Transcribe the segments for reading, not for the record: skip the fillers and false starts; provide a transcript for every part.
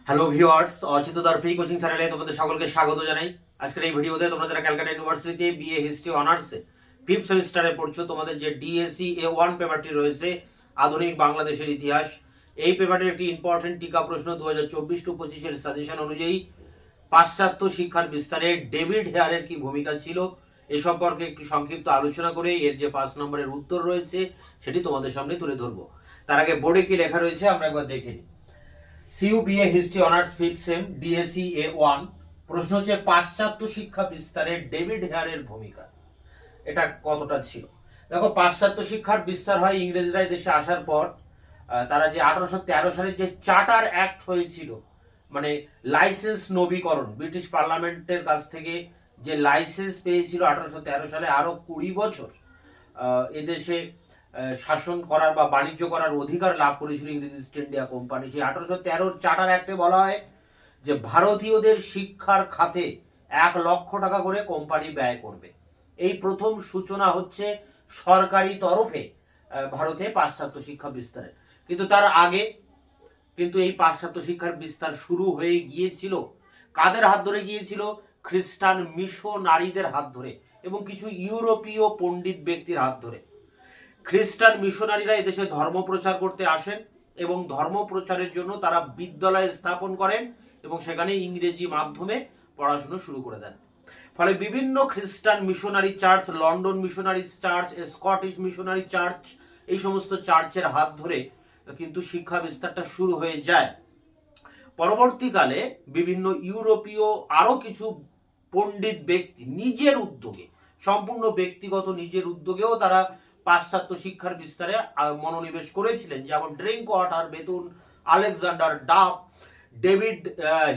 Hello viewers, অচিন্তদার free coaching চ্যানেলে তোমাদের সকলকে স্বাগত জানাই। আজকের এই ভিডিওতে তোমরা যারা ক্যালকাটা ইউনিভার্সিটিতে বিএ হিস্ট্রি অনার্সে 5th সেমিস্টারে পড়ছো, তোমাদের যে ডিএসসি A1 পেপারটি রয়েছে আধুনিক বাংলাদেশের ইতিহাস, এই পেপারটির একটি ইম্পর্টেন্ট টিকা প্রশ্ন 2024-25 এর সাজেশন অনুযায়ী পাশ্চাত্য শিক্ষার বিস্তারে ডেভিড হেয়ারের কি ভূমিকা ছিল এ সম্পর্কে একটু সংক্ষিপ্ত আলোচনা করে এর যে 5 নম্বরের উত্তর রয়েছে সেটি তোমাদের সামনে তুলে ধরবো। তার আগে বোর্ডে কি লেখা রয়েছে আমরা একবার দেখে নিই। CU BA history honours 5th sem DSC A1 প্রশ্ন হচ্ছে পাশ্চাত্য শিক্ষা বিস্তারে ডেভিড হেয়ারের ভূমিকা এটা কতটা ছিল। দেখো, পাশ্চাত্য শিক্ষার বিস্তার হয় ইংরেজরা দেশে আসার পর। তারা যে 1813 সালে যে চার্টার অ্যাক্ট হয়েছিল, মানে লাইসেন্স নবীকরণ, ব্রিটিশ পার্লামেন্টের কাছ থেকে যে লাইসেন্স পেয়েছিল 1813 সালে, আরো 20 বছর এদেশে শাসন করার বা বাণিজ্য করার অধিকার লাভ করেছিল ইংরেজ ইস্ট ইন্ডিয়া কোম্পানি। সেই 1813 চার্টার অ্যাক্টে বলা হয় যে ভারতীয়দের শিক্ষার খাতে 1 লক্ষ টাকা করে কোম্পানি ব্যয় করবে। এই প্রথম সূচনা হচ্ছে সরকারি তরফে ভারতে পাশ্চাত্য শিক্ষা বিস্তারে। কিন্তু তার আগে কিন্তু এই পাশ্চাত্য শিক্ষার বিস্তার শুরু হয়ে গিয়েছিল কাদের হাত ধরে গিয়েছিল? খ্রিস্টান মিশনারিদের হাত ধরে এবং কিছু ইউরোপীয় পণ্ডিত ব্যক্তির হাত ধরে। খ্রিস্টান মিশনারিরা এদেশে ধর্ম প্রচার করতে আসেন এবং ধর্ম প্রচারের জন্য তারা বিদ্যালয় স্থাপন করেন এবং সেখানে ইংরেজি মাধ্যমে পড়াশোনা শুরু করে দেন। ফলে বিভিন্ন খ্রিস্টান missionary church, London missionary church, Scottish missionary church, এই সমস্ত চার্চের হাত ধরে কিন্তু শিক্ষা বিস্তারটা শুরু হয়ে যায়। পরবর্তীকালে বিভিন্ন ইউরোপীয় আরো কিছু পণ্ডিত ব্যক্তি নিজের উদ্যোগে, সম্পূর্ণ ব্যক্তিগত নিজের উদ্যোগেও তারা পাশ্চাত্য শিক্ষার বিস্তারে মনোনিবেশ করেছিলেন। যেমন Drinkwater, Bethune, Alexander Duff, David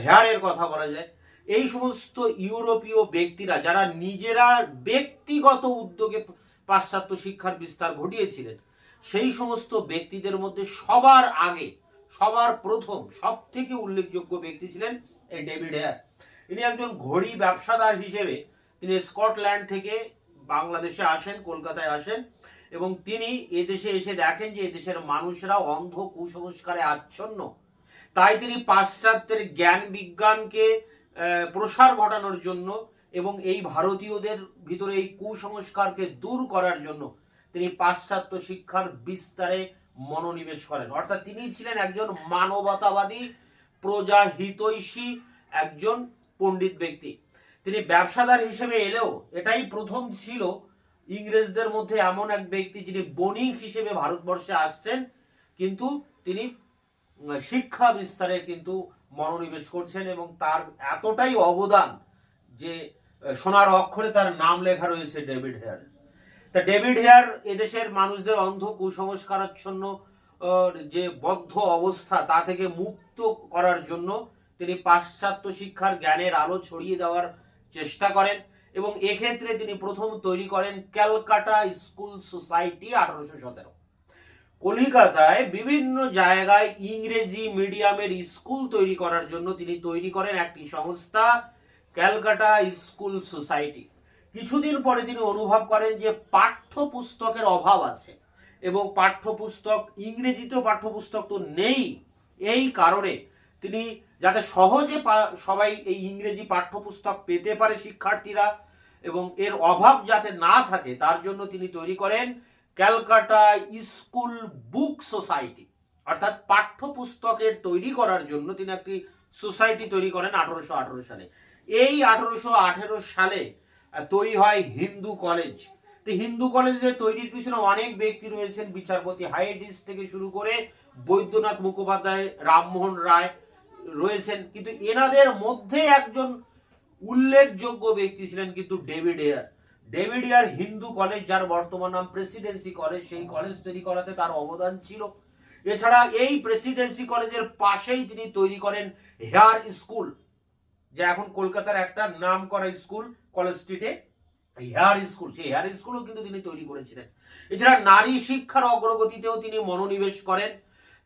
হেয়ারের কথা বলা যায়। এই সমস্ত ইউরোপীয় ব্যক্তিরা যারা নিজেরা ব্যক্তিগত উদ্যোগে পাশ্চাত্য শিক্ষার বিস্তার ঘটিয়েছিলেন, সেই সমস্ত ব্যক্তিদের মধ্যে সবার আগে, সবার প্রথম, সব থেকে উল্লেখযোগ্য ব্যক্তি ছিলেন এই ডেভিড হেয়ার। ইনি একজন ঘড়ি ব্যবসাদার হিসেবে তিনি স্কটল্যান্ড থেকে বাংলাদেশে আসেন, কলকাতায় আসেন এবং তিনি এদেশে এসে দেখেন যে এদেশের মানুষরা অন্ধ কুসংস্কারে আচ্ছন্ন। তাই তিনি পাশ্চাত্যের জ্ঞান বিজ্ঞানকে প্রসার ঘটানোর জন্য এবং এই ভারতীয়দের ভিতরে এই কুসংস্কারকে দূর করার জন্য তিনি পাশ্চাত্য শিক্ষার বিস্তারে মনোনিবেশ করেন। অর্থাৎ তিনি ছিলেন একজন মানবতাবাদী, প্রজাহিতৈষী একজন পণ্ডিত ব্যক্তি। তিনি ব্যবসাদার হিসেবে এলেও এটাই প্রথম ছিল ইংরেজদের মধ্যে এমন এক ব্যক্তি যিনি বণিক হিসেবে ভারতবর্ষে আসছেন, কিন্তু তিনি শিক্ষা বিস্তারে কিন্তু মনোনিবেশ করছেন এবং তার এতটাই অবদান যে সোনার অক্ষরে তার নাম লেখা রয়েছে ডেভিড হেয়ার। তা ডেভিড হেয়ার এদেশের মানুষদের অন্ধ কুসংস্কারাচ্ছন্ন যে বদ্ধ অবস্থা তা থেকে মুক্ত করার জন্য তিনি পাশ্চাত্য শিক্ষার জ্ঞানের আলো ছড়িয়ে দেওয়ার চেষ্টা করেন এবং এক্ষেত্রে তিনি প্রথম তৈরি করেন ক্যালকাটা স্কুল সোসাইটি 1817। কলিকাতায় বিভিন্ন জায়গায় ইংরেজি মিডিয়ামের স্কুল তৈরি করার জন্য তিনি তৈরি করেন একটি সংস্থা, ক্যালকাটা স্কুল সোসাইটি। কিছুদিন পরে তিনি অনুভব করেন যে পাঠ্যপুস্তকের অভাব আছে এবং পাঠ্যপুস্তক, ইংরেজিতেও পাঠ্যপুস্তক তো নেই। এই কারণে তিনি যাতে সহজে সবাই এই ইংরেজি পাঠ্যপুস্তক পেতে পারে শিক্ষার্থীরা এবং এর অভাব যাতে না থাকে তার জন্য তিনি তৈরি করেন ক্যালকাটা স্কুল বুক সোসাইটি। অর্থাৎ পাঠ্যপুস্তকের তৈরি করার জন্য তিনি একটি সোসাইটি তৈরি করেন 1818 সালে। এই 1818 সালে তৈরি হয় হিন্দু কলেজ। তো হিন্দু কলেজের তৈরির পিছনে অনেক ব্যক্তি রয়েছেন, বিচারপতি হাইডিস থেকে শুরু করে বৈদ্যনাথ মুখোপাধ্যায়, রামমোহন রায় রয়েছেন, কিন্তু এনাদের মধ্যে একজন উল্লেখযোগ্য ব্যক্তি ছিলেন কিন্তু David Hare. David Hare Hindu college, যার বর্তমান নাম প্রেসিডেন্সি কলেজ, সেই কলেজ তৈরি করাতে তার অবদান ছিল। এছাড়া এই প্রেসিডেন্সি কলেজের পাশেই তিনি তৈরি করেন হেয়ার স্কুল, যে এখন কলকাতার একটা নাম করা স্কুল কলেজ স্ট্রিটে হেয়ার স্কুল, সেই হেয়ার স্কুলও কিন্তু তিনি তৈরি করেছিলেন। এছাড়া নারী শিক্ষার অগ্রগতিতেও তিনি মনোনিবেশ করেন।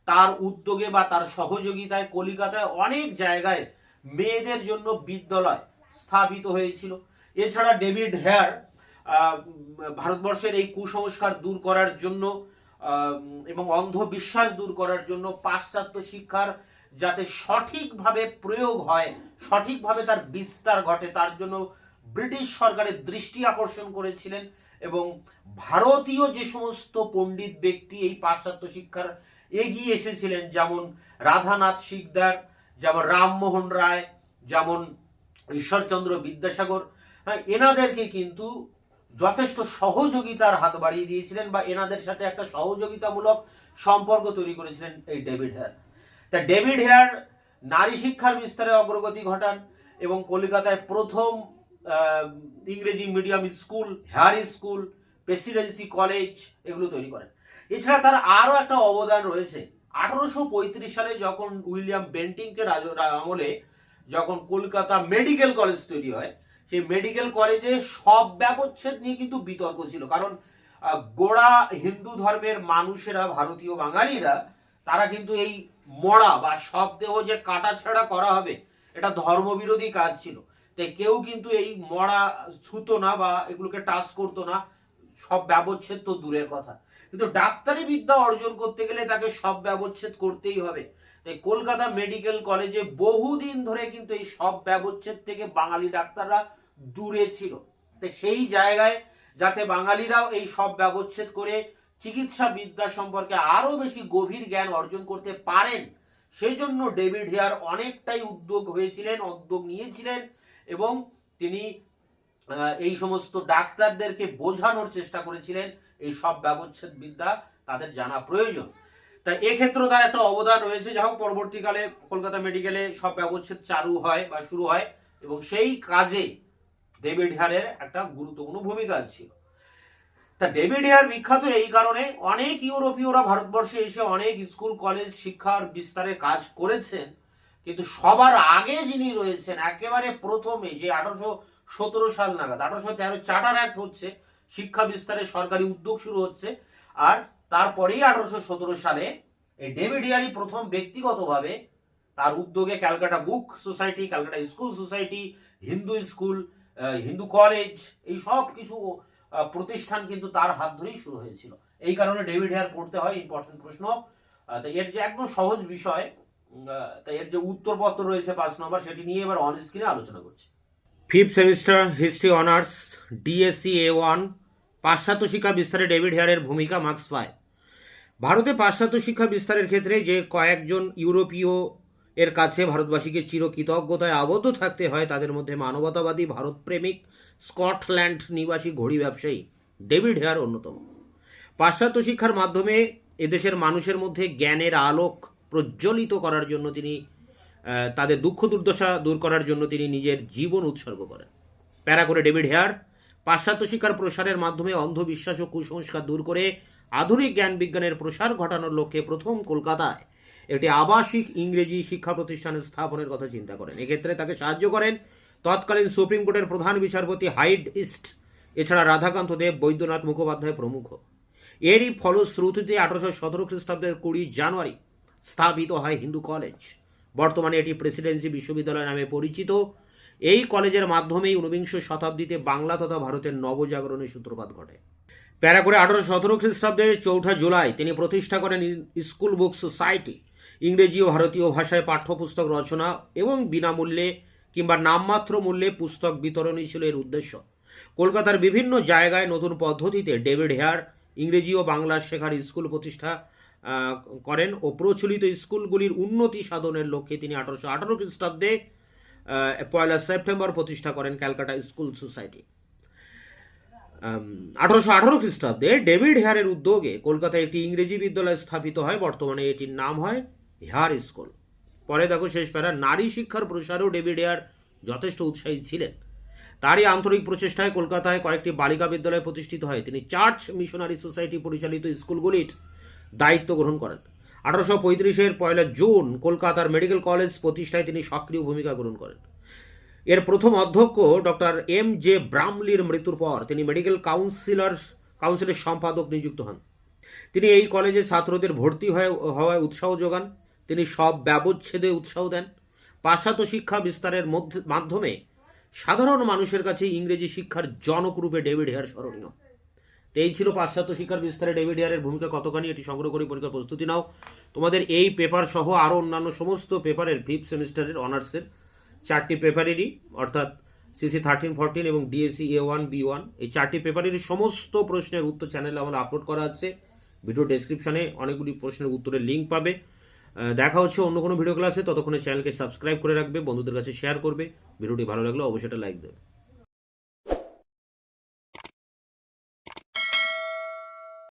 তার উদ্যোগে বা তার সহযোগিতায় কলিকাতায় অনেক জায়গায় মেয়েদের জন্য বিদ্যালয় স্থাপিত হয়েছিল। এছাড়া ডেভিড হেয়ার ভারতবর্ষের এই কুসংস্কার দূর করার জন্য এবং অন্ধবিশ্বাস দূর করার জন্য পাশ্চাত্য শিক্ষার যাতে সঠিকভাবে প্রয়োগ হয়, সঠিকভাবে তার বিস্তার ঘটে, তার জন্য ব্রিটিশ সরকারের দৃষ্টি আকর্ষণ করেছিলেন। এবং ভারতীয় যে সমস্ত পণ্ডিত ব্যক্তি এই পাশ্চাত্য শিক্ষার এগিয়ে এসেছিলেন, যেমন রাধানাথ সিকদার, যেমন রামমোহন রায়, যেমন ঈশ্বরচন্দ্র বিদ্যাসাগর, এনাদেরকে কিন্তু যথেষ্ট সহযোগিতার হাত বাড়িয়ে দিয়েছিলেন বা এনাদের সাথে একটা সহযোগিতামূলক সম্পর্ক তৈরি করেছিলেন এই ডেভিড হেয়ার। তা ডেভিড হেয়ার নারী শিক্ষার বিস্তারে অগ্রগতি ঘটান এবং কলকাতায় প্রথম ইংরেজি medium school, Hare school, Presidency college এগুলো তৈরি করেন। এছাড়া তার আরও একটা অবদান রয়েছে। 1835 সালে যখন উইলিয়াম বেন্টিংকের আমলে যখন কলকাতা মেডিকেল কলেজ তৈরি হয়, সেই মেডিকেল কলেজে সব ব্যবচ্ছেদ নিয়ে কিন্তু বিতর্ক ছিল। কারণ গোড়া হিন্দু ধর্মের মানুষেরা, ভারতীয় বাঙালিরা, তারা কিন্তু এই মরা বা সব দেহ যে কাটাছাড়া করা হবে এটা ধর্মবিরোধী কাজ ছিল। তাই কেউ কিন্তু এই মরা ছুতো না বা এগুলোকে টাচ করতো না, সব ব্যবচ্ছেদ তো দূরের কথা। কিন্তু ডাক্তারি বিদ্যা অর্জন করতে গেলে তাকে সব ব্যবচ্ছেদ করতেই হবে। তাই কলকাতা মেডিকেল কলেজে বহুদিন ধরে কিন্তু এই সব ব্যবচ্ছেদ থেকে বাঙালি ডাক্তাররা দূরে ছিল। তাই সেই জায়গায় যাতে বাঙালিরাও এই সব ব্যবচ্ছেদ করে চিকিৎসা বিদ্যা সম্পর্কে আরো বেশি গভীর জ্ঞান অর্জন করতে পারেন, সেই জন্য ডেভিড হেয়ার অনেকটাই উদ্যোগ নিয়েছিলেন এবং তিনি এই সমস্ত ডাক্তারদেরকে বোঝানোর চেষ্টা করেছিলেন এই সব ব্যবচ্ছেদ বিদ্যা তাদের জানা প্রয়োজন। তাই এক্ষেত্রে তার একটা অবদান রয়েছে। যা হোক, পরবর্তীকালে কলকাতা মেডিকেলে সব ব্যবচ্ছেদ চালু হয় বা শুরু হয় এবং সেই কাজে ডেভিড হেয়ারের একটা গুরুত্বপূর্ণ ভূমিকা ছিল। তা ডেভিড হেয়ার বিখ্যাত এই কারণে অনেক ইউরোপীয়রা ভারতবর্ষে এসে অনেক স্কুল কলেজ শিক্ষার বিস্তারে কাজ করেছেন, কিন্তু সবার আগে যিনি রয়েছেন একেবারে প্রথমে, যে 1817 সাল নাগাদ 1813 চার্টার অ্যাক্ট হচ্ছে, শিক্ষা বিস্তারে সরকারি উদ্যোগ শুরু হচ্ছে, আর তারপরেই 1817 সালে এই ডেভিড হেয়ারই প্রথম ব্যক্তিগতভাবে তার উদ্যোগে Calcutta book society, Calcutta school society, Hindu school, Hindu college, এই সব কিছু প্রতিষ্ঠান কিন্তু তার হাত ধরেই শুরু হয়েছিল। এই কারণে ডেভিড হেয়ার পড়তে হয়, ইম্পর্টেন্ট প্রশ্ন। তাই এর যে একদম সহজ বিষয়, তাই এর যে উত্তরপত্র রয়েছে 5 নম্বর, সেটি নিয়ে এবার অন স্ক্রিনে আলোচনা করছি। 5th semester history honours DSC A1, পাশ্চাত্য শিক্ষা বিস্তারে ডেভিড হেয়ারের ভূমিকা, মার্কস 5। ভারতে পাশ্চাত্য শিক্ষা বিস্তারের ক্ষেত্রে যে কয়েকজন ইউরোপীয় এর কাছে ভারতবাসীকে চিরকৃতজ্ঞতায় আবদ্ধ থাকতে হয়, তাদের মধ্যে মানবতাবাদী, ভারতপ্রেমিক, স্কটল্যান্ড নিবাসী ঘড়ি ব্যবসায়ী ডেভিড হেয়ার অন্যতম। পাশ্চাত্য শিক্ষার মাধ্যমে এদেশের মানুষের মধ্যে জ্ঞানের আলোক প্রজ্বলিত করার জন্য তিনি তাদের দুঃখ দুর্দশা দূর করার জন্য তিনি নিজের জীবন উৎসর্গ করেন। প্যারা করে ডেভিড হেয়ার পাশ্চাত্য শিক্ষার প্রসারের মাধ্যমে অন্ধবিশ্বাস ও কুসংস্কার দূর করে আধুনিক জ্ঞান বিজ্ঞানের প্রসার ঘটানোর লক্ষ্যে প্রথম কলকাতায় একটি আবাসিক ইংরেজি শিক্ষা প্রতিষ্ঠানের স্থাপনের কথা চিন্তা করেন। এক্ষেত্রে তাকে সাহায্য করেন তৎকালীন সুপ্রিম কোর্টের প্রধান বিচারপতি হাইড ইস্ট, এছাড়া রাধাকান্ত দেব, বৈদ্যনাথ মুখোপাধ্যায় প্রমুখ। এরই ফলশ্রুতিতে 1817 খ্রিস্টাব্দের 20 জানুয়ারি স্থাপিত হয় হিন্দু কলেজ। বর্তমানে এটি প্রেসিডেন্সি বিশ্ববিদ্যালয় নামে পরিচিত। এই কলেজের মাধ্যমেই 19বিংশ শতাব্দীতে বাংলা তথা ভারতের নবজাগরণের সূত্রপাত ঘটে। প্যারা করে 1817 খ্রিস্টাব্দে 4 জুলাই তিনি প্রতিষ্ঠা করেন স্কুল বুক সোসাইটি। ইংরেজি ও ভারতীয় ভাষায় পাঠ্যপুস্তক রচনা এবং বিনামূল্যে কিংবা নামমাত্র মূল্যে পুস্তক বিতরণই ছিল এর উদ্দেশ্য। কলকাতার বিভিন্ন জায়গায় নতুন পদ্ধতিতে ডেভিড হেয়ার ইংরেজি ও বাংলা শেখার স্কুল প্রতিষ্ঠা করেন ও প্রচলিত স্কুলগুলির উন্নতি সাধনের লক্ষ্যে তিনি 1818 খ্রিস্টাব্দে 1 সেপ্টেম্বর প্রতিষ্ঠা করেন ক্যালকাটা স্কুল সোসাইটি। 1818 খ্রিস্টাব্দে ডেভিড হেয়ারের উদ্যোগে কলকাতায় একটি ইংরেজি বিদ্যালয় স্থাপিত হয়। বর্তমানে এটির নাম হয় হেয়ার স্কুল। পরে দেখো শেষ প্যারা, নারী শিক্ষার প্রসারেও ডেভিড হেয়ার যথেষ্ট উৎসাহী ছিলেন। তারই আন্তরিক প্রচেষ্টায় কলকাতায় কয়েকটি বালিকা বিদ্যালয় প্রতিষ্ঠিত হয়। তিনি চার্চ মিশনারি সোসাইটি পরিচালিত স্কুলগুলির দায়িত্ব গ্রহণ করেন। 1835-এর 1 জুন কলকাতার মেডিকেল কলেজ প্রতিষ্ঠায় তিনি সক্রিয় ভূমিকা গ্রহণ করেন। এর প্রথম অধ্যক্ষ ডক্টর M.J. ব্রামলির মৃত্যুর পর তিনি মেডিকেল কাউন্সিলের সম্পাদক নিযুক্ত হন। তিনি এই কলেজে ছাত্রদের ভর্তি হওয়ায় উৎসাহ যোগান। তিনি সব ব্যবচ্ছেদে উৎসাহ দেন। পাশ্চাত্য শিক্ষা বিস্তারের মাধ্যমে সাধারণ মানুষের কাছে ইংরেজি শিক্ষার জনক রূপে ডেভিড হেয়ার স্মরণীয়। তো এই ছিল পাশ্চাত্য শিক্ষার বিস্তারে ডেভিড ইয়ারের ভূমিকা কতখানি, এটি সংগ্রহ করে পরীক্ষার প্রস্তুতি নাও। তোমাদের এই পেপার সহ আরও অন্যান্য সমস্ত পেপারের 5th সেমিস্টারের অনার্সের 4টি পেপারেরই, অর্থাৎ সিসি 13-14 এবং ডিএসসি A1 B1, এই 4টি পেপারেরই সমস্ত প্রশ্নের উত্তর চ্যানেলে আমরা আপলোড করা আছে। ভিডিও ডেসক্রিপশনে অনেকগুলি প্রশ্নের উত্তরের লিঙ্ক পাবে। দেখা হচ্ছে অন্য কোনো ভিডিও ক্লাসে, ততক্ষণে চ্যানেলকে সাবস্ক্রাইব করে রাখবে, বন্ধুদের কাছে শেয়ার করবে। ভিডিওটি ভালো লাগলে অবশ্যই একটা লাইক দেবে।